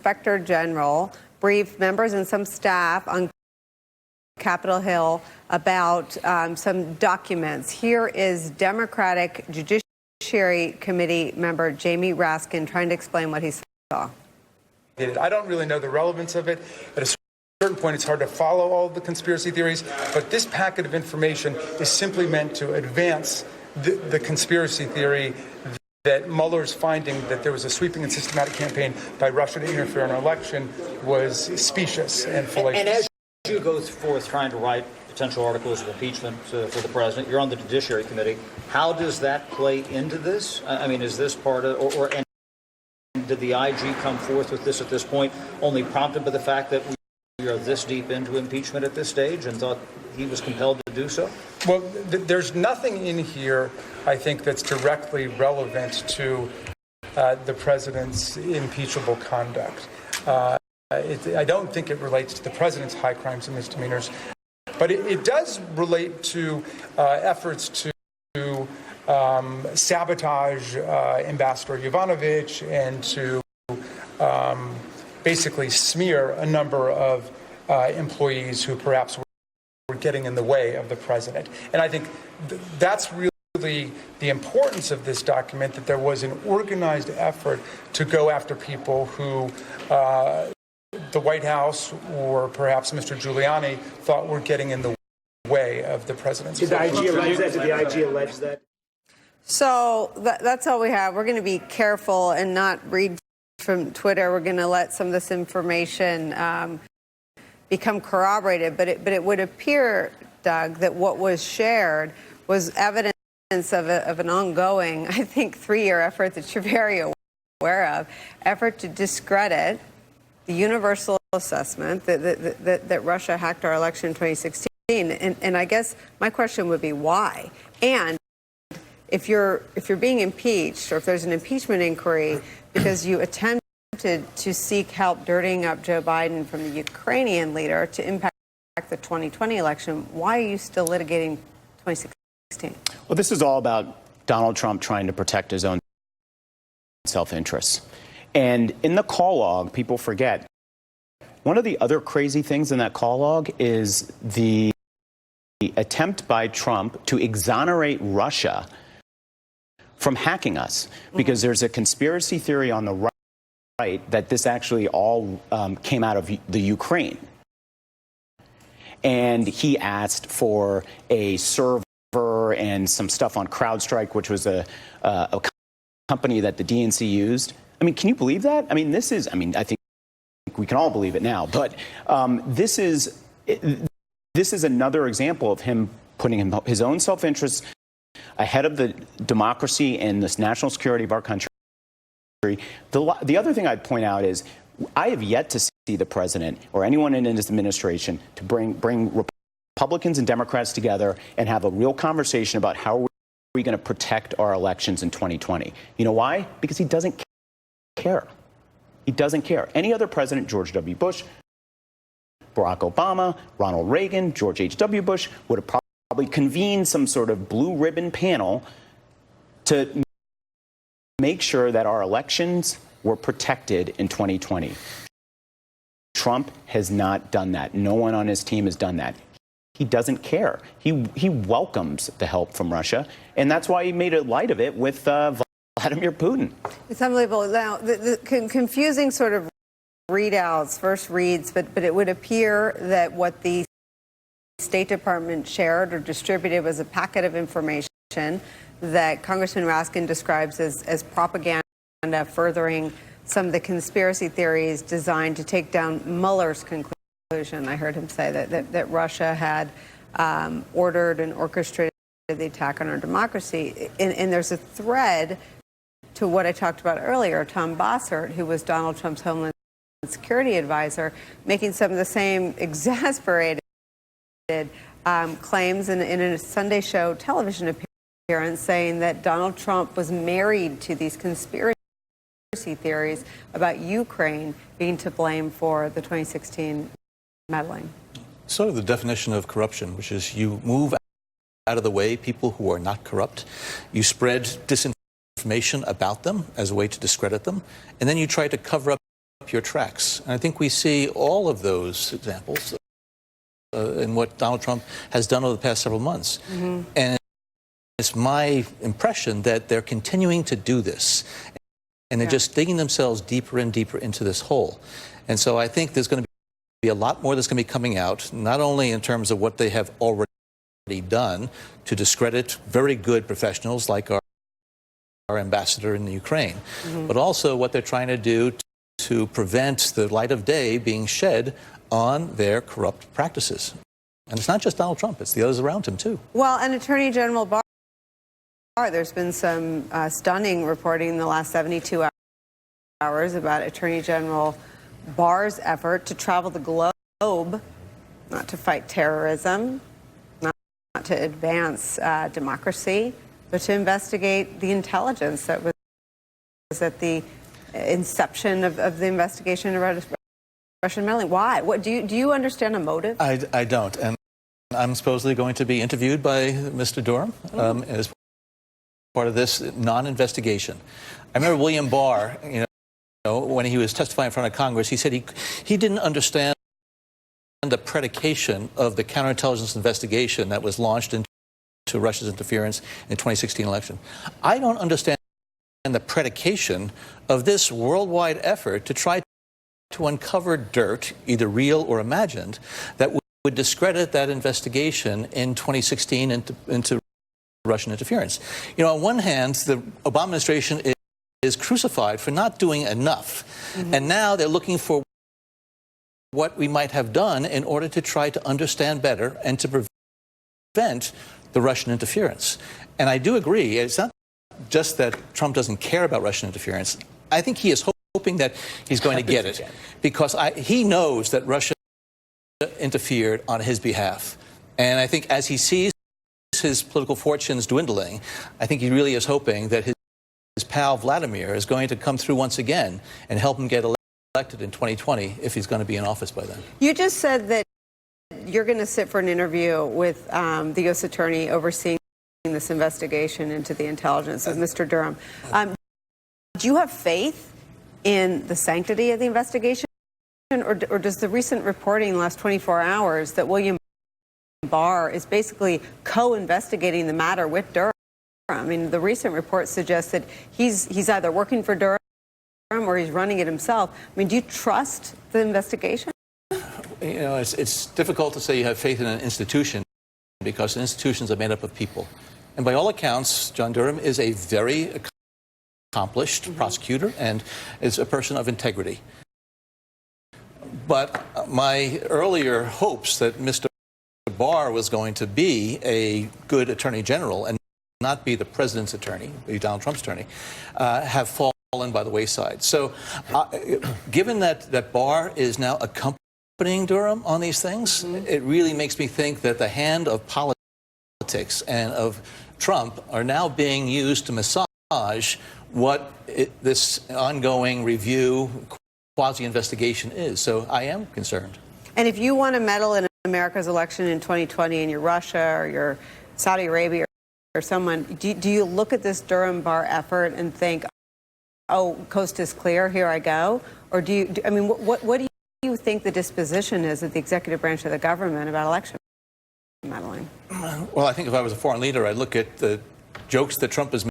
Inspector General briefed members and some staff on Capitol Hill about some documents. Here is Democratic Judiciary Committee member Jamie Raskin trying to explain what he saw. I don't really know the relevance of it. At a certain point, it's hard to follow all of the conspiracy theories, but this packet of information is simply meant to advance the conspiracy theory that Mueller's finding that there was a sweeping and systematic campaign by Russia to interfere in our election was specious and fallacious. And as you go forth trying to write potential articles of impeachment for the president, you're on the Judiciary Committee. How does that play into this? I mean, is this part of, and did the IG come forth with this at this point only prompted by the fact that we are this deep into impeachment at this stage and thought he was compelled to do so? Well, there's nothing in here, I think, that's directly relevant to the president's impeachable conduct. I don't think it relates to the president's high crimes and misdemeanors, but it does relate to efforts to sabotage Ambassador Yovanovitch and to basically smear a number of employees who perhaps were getting in the way of the president. And I think that's really the importance of this document, that there was an organized effort to go after people who the White House or perhaps Mr. Giuliani thought were getting in the way of the president's. Did the IG allege that? Did the IG allege that? So that's all we have. We're going to be careful and not read from Twitter. We're going to let some of this information become corroborated. But it would appear, Doug, that what was shared was evidence of an ongoing, I think, 3-year effort that you're very aware of, effort to discredit the universal assessment that Russia hacked our election in 2016. And I guess my question would be why? And if you're being impeached, or if there's an impeachment inquiry because you attempted to seek help dirtying up Joe Biden from the Ukrainian leader to impact the 2020 election, why are you still litigating 2016? Well, this is all about Donald Trump trying to protect his own self-interests. And in the call log, people forget, one of the other crazy things in that call log is the attempt by Trump to exonerate Russia from hacking us, because there's a conspiracy theory on the right that this actually all came out of the Ukraine. And he asked for a server and some stuff on CrowdStrike, which was a company that the DNC used. I mean, can you believe that? I mean, I think we can all believe it now, but this is another example of him putting his own self-interest ahead of the democracy and this national security of our country. The other thing I'd point out is I have yet to see the president or anyone in his administration to bring Republicans and Democrats together and have a real conversation about how we're going to protect our elections in 2020. You know why? Because he doesn't care. He doesn't care. Any other president, George W. Bush, Barack Obama, Ronald Reagan, George H.W. Bush, would have probably convened some sort of blue ribbon panel to make sure that our elections were protected in 2020. Trump has not done that. No one on his team has done that. He doesn't care. He welcomes the help from Russia, and that's why he made a light of it with Vladimir Putin. It's unbelievable. Now, the confusing sort of readouts, first reads, but it would appear that what the State Department shared or distributed was a packet of information that Congressman Raskin describes as propaganda furthering some of the conspiracy theories designed to take down Mueller's conclusion. I heard him say that Russia had ordered and orchestrated the attack on our democracy. And there's a thread to what I talked about earlier, Tom Bossert, who was Donald Trump's Homeland Security advisor, making some of the same exasperated claims in a Sunday show television appearance, saying that Donald Trump was married to these conspiracy theories about Ukraine being to blame for the 2016 meddling. Sort of the definition of corruption, which is you move out of the way people who are not corrupt, you spread disinformation about them as a way to discredit them, and then you try to cover up up your tracks. And I think we see all of those examples in what Donald Trump has done over the past several months. And it's my impression that they're continuing to do this. And they're just digging themselves deeper and deeper into this hole. And so I think there's going to be a lot more that's going to be coming out, not only in terms of what they have already done to discredit very good professionals like our ambassador in the Ukraine, but also what they're trying to do to prevent the light of day being shed on their corrupt practices. And it's not just Donald Trump, it's the others around him, too. Well, and Attorney General Barr, there's been some stunning reporting in the last 72 hours about Attorney General Barr's effort to travel the globe, not to fight terrorism, not to advance democracy, but to investigate the intelligence that was at the inception of the investigation around Russian meddling. Why? What do you understand a motive? I don't. And I'm supposedly going to be interviewed by Mr. Durham as part of this non-investigation. I remember William Barr, when he was testifying in front of Congress, he said he didn't understand the predication of the counterintelligence investigation that was launched into Russia's interference in the 2016 election. I don't understand the predication of this worldwide effort to try to uncover dirt, either real or imagined, that would discredit that investigation in 2016 into Russian interference. On one hand, the Obama administration is crucified for not doing enough. And now they're looking for what we might have done in order to try to understand better and to prevent the Russian interference. And I do agree, it's not just that Trump doesn't care about Russian interference. I think he is hoping that he's going to get it, because he knows that Russia interfered on his behalf. And I think as he sees his political fortunes dwindling, I think he really is hoping that his pal Vladimir is going to come through once again and help him get elected in 2020 if he's going to be in office by then. You just said that you're going to sit for an interview with the U.S. Attorney overseeing this investigation into the intelligence of Mr. Durham. Do you have faith in the sanctity of the investigation, or does the recent reporting in the last 24 hours that William Barr is basically co-investigating the matter with Durham? I mean, the recent report suggests that he's either working for Durham or he's running it himself. I mean, do you trust the investigation? It's difficult to say you have faith in an institution because institutions are made up of people. And by all accounts, John Durham is a very accomplished prosecutor and is a person of integrity. But my earlier hopes that Mr. Barr was going to be a good attorney general and not be the president's attorney, be Donald Trump's attorney, have fallen by the wayside. So given that Barr is now accompanying Durham on these things, it really makes me think that the hand of politics and of Trump are now being used to massage what this ongoing review, quasi-investigation is. So I am concerned. And if you want to meddle in America's election in 2020 and you're Russia or you're Saudi Arabia or someone, do you look at this Durham-Barr effort and think, oh, coast is clear, here I go? Or do you, I mean, what do you think the disposition is of the executive branch of the government about election meddling? Well, I think if I was a foreign leader, I'd look at the jokes that Trump is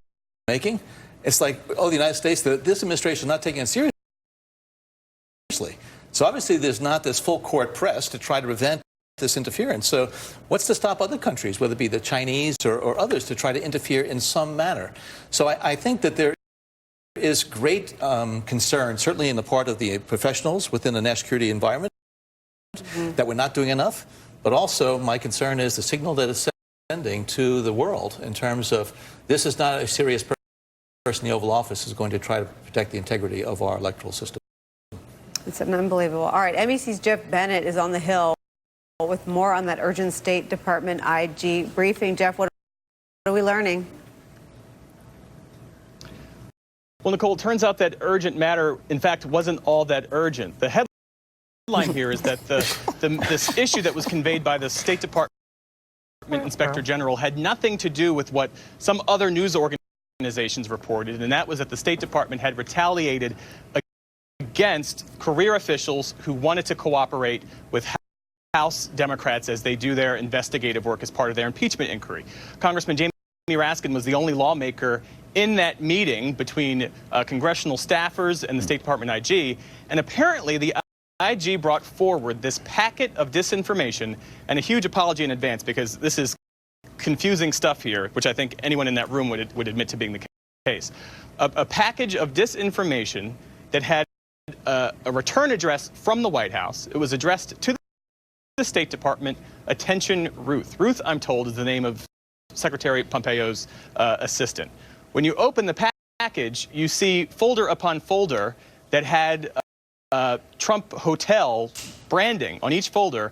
making. It's like, oh, the United States, this administration is not taking it seriously. So obviously there's not this full court press to try to prevent this interference. So what's to stop other countries, whether it be the Chinese or others, to try to interfere in some manner? So I think that there is great concern, certainly in the part of the professionals within the national security environment, that we're not doing enough. But also my concern is the signal that it's sending to the world in terms of this is not a serious person in the Oval Office who's going to try to protect the integrity of our electoral system. It's unbelievable. All right, NBC's Jeff Bennett is on the Hill with more on that urgent State Department IG briefing. Jeff, what are we learning? Well, Nicole, it turns out that urgent matter, in fact, wasn't all that urgent. The headline here is that this issue that was conveyed by the State Department Inspector General had nothing to do with what some other news organizations reported, and that was that the State Department had retaliated against career officials who wanted to cooperate with House Democrats as they do their investigative work as part of their impeachment inquiry. Congressman Jamie Raskin was the only lawmaker in that meeting between congressional staffers and the State Department IG, and apparently the IG brought forward this packet of disinformation, and a huge apology in advance because this is confusing stuff here, which I think anyone in that room would admit to being the case. A package of disinformation that had a return address from the White House. It was addressed to the State Department. Attention, Ruth. Ruth, I'm told, is the name of Secretary Pompeo's assistant. When you open the package, you see folder upon folder that had Trump Hotel branding on each folder.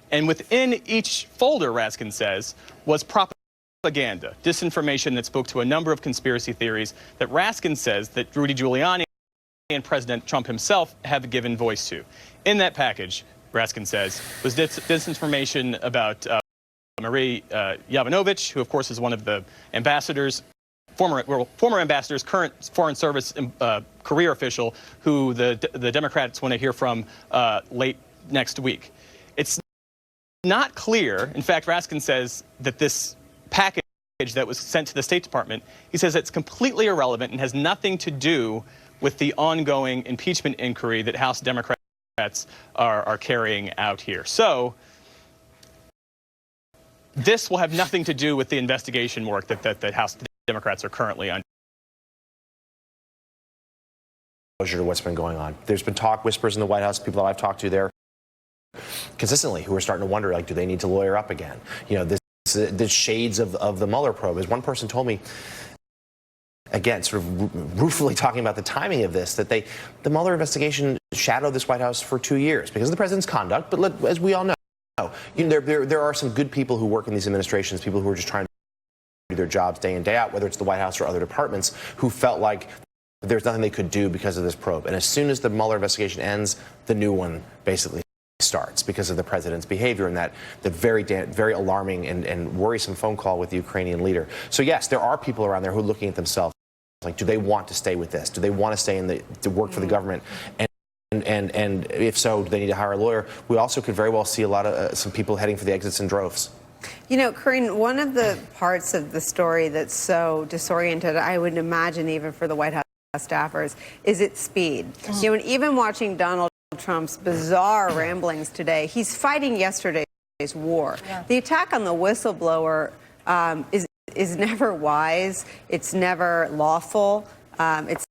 And within each folder, Raskin says, was propaganda, disinformation that spoke to a number of conspiracy theories that Raskin says that Rudy Giuliani and President Trump himself have given voice to. In that package, Raskin says, was disinformation about Marie Yovanovitch, who, of course, is one of the ambassadors, former ambassadors, current Foreign Service career official, who the Democrats want to hear from late next week. It's not clear. In fact, Raskin says that this package that was sent to the State Department, he says it's completely irrelevant and has nothing to do with the ongoing impeachment inquiry that House Democrats are carrying out here. So this will have nothing to do with the investigation work that House Democrats are currently under. To what's been going on. There's been talk, whispers in the White House, people that I've talked to there consistently who are starting to wonder, like, do they need to lawyer up again? You know, the shades of the Mueller probe. As one person told me, again, sort of ruefully talking about the timing of this, that the Mueller investigation shadowed this White House for 2 years because of the president's conduct. But as we all know, there are some good people who work in these administrations, people who are just trying to do their jobs day in, day out, whether it's the White House or other departments, who felt like there's nothing they could do because of this probe. And as soon as the Mueller investigation ends, the new one basically starts because of the president's behavior and that very alarming and worrisome phone call with the Ukrainian leader. So yes, there are people around there who are looking at themselves like, do they want to stay with this? Do they want to stay to work for the government? And if so, do they need to hire a lawyer? We also could very well see a lot of some people heading for the exits in droves. You know, Corinne, one of the parts of the story that's so disoriented, I would imagine even for the White House staffers, is its speed. You know, and even watching Donald Trump's bizarre ramblings today, he's fighting yesterday's war. Yeah. The attack on the whistleblower is never wise. It's never lawful. It's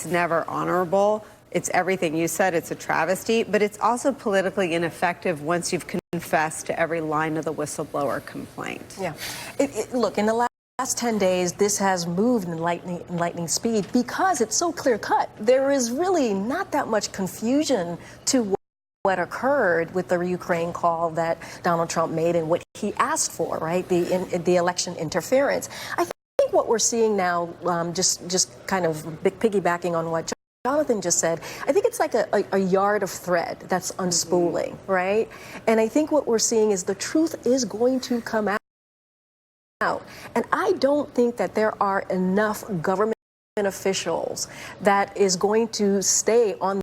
never honorable. It's everything you said. It's a travesty, but it's also politically ineffective once you've confessed to every line of the whistleblower complaint. Yeah. Look, in the last 10 days, this has moved in lightning speed because it's so clear-cut. There is really not that much confusion to what occurred with the Ukraine call that Donald Trump made and what he asked for, right? The election interference. I think what we're seeing now, just kind of piggybacking on what Jonathan just said, I think it's like a yard of thread that's unspooling, right? And I think what we're seeing is the truth is going to come out. And I don't think that there are enough government officials that is going to stay on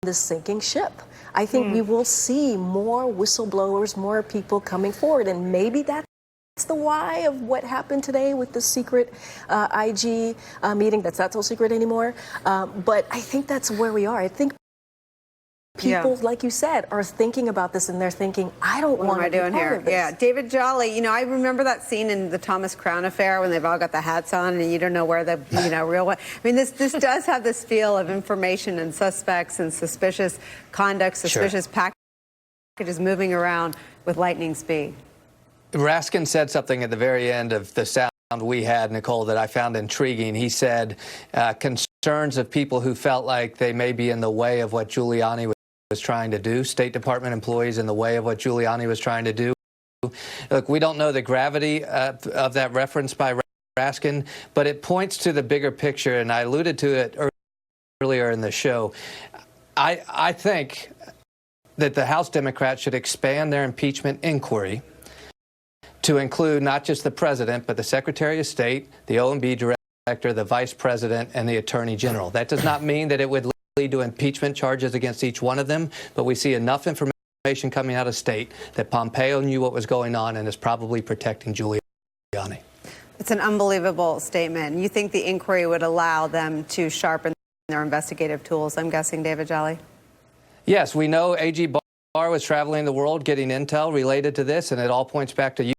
this sinking ship. I think we will see more whistleblowers, more people coming forward, and maybe that's the why of what happened today with the secret IG meeting. That's not so secret anymore. But I think that's where we are. I think people, like you said, are thinking about this, and they're thinking, I don't want to be part of this. Yeah, David Jolly, you know, I remember that scene in the Thomas Crown Affair when they've all got the hats on and you don't know where the, real one. I mean, this does have this feel of information and suspects and suspicious conduct, suspicious packages moving around with lightning speed. Raskin said something at the very end of the sound we had, Nicole, that I found intriguing. He said concerns of people who felt like they may be in the way of what Giuliani was trying to do, State Department employees in the way of what Giuliani was trying to do. Look, we don't know the gravity of that reference by Raskin, but it points to the bigger picture, and I alluded to it earlier in the show. I think that the House Democrats should expand their impeachment inquiry to include not just the president, but the Secretary of State, the OMB director, the vice president, and the attorney general. That does not mean that it would lead to impeachment charges against each one of them, but we see enough information coming out of state that Pompeo knew what was going on and is probably protecting Giuliani. It's an unbelievable statement. You think the inquiry would allow them to sharpen their investigative tools, I'm guessing, David Jolly? Yes, we know AG Barr was traveling the world getting intel related to this, and it all points back to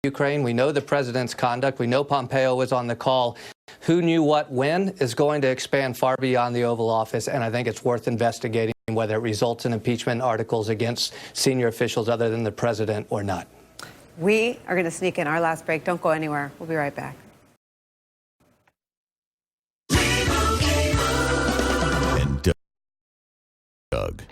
Ukraine. We know the president's conduct. We know Pompeo was on the call. Who knew what when is going to expand far beyond the Oval Office, and I think it's worth investigating whether it results in impeachment articles against senior officials other than the president or not. We are going to sneak in our last break. Don't go anywhere. We'll be right back. And Doug.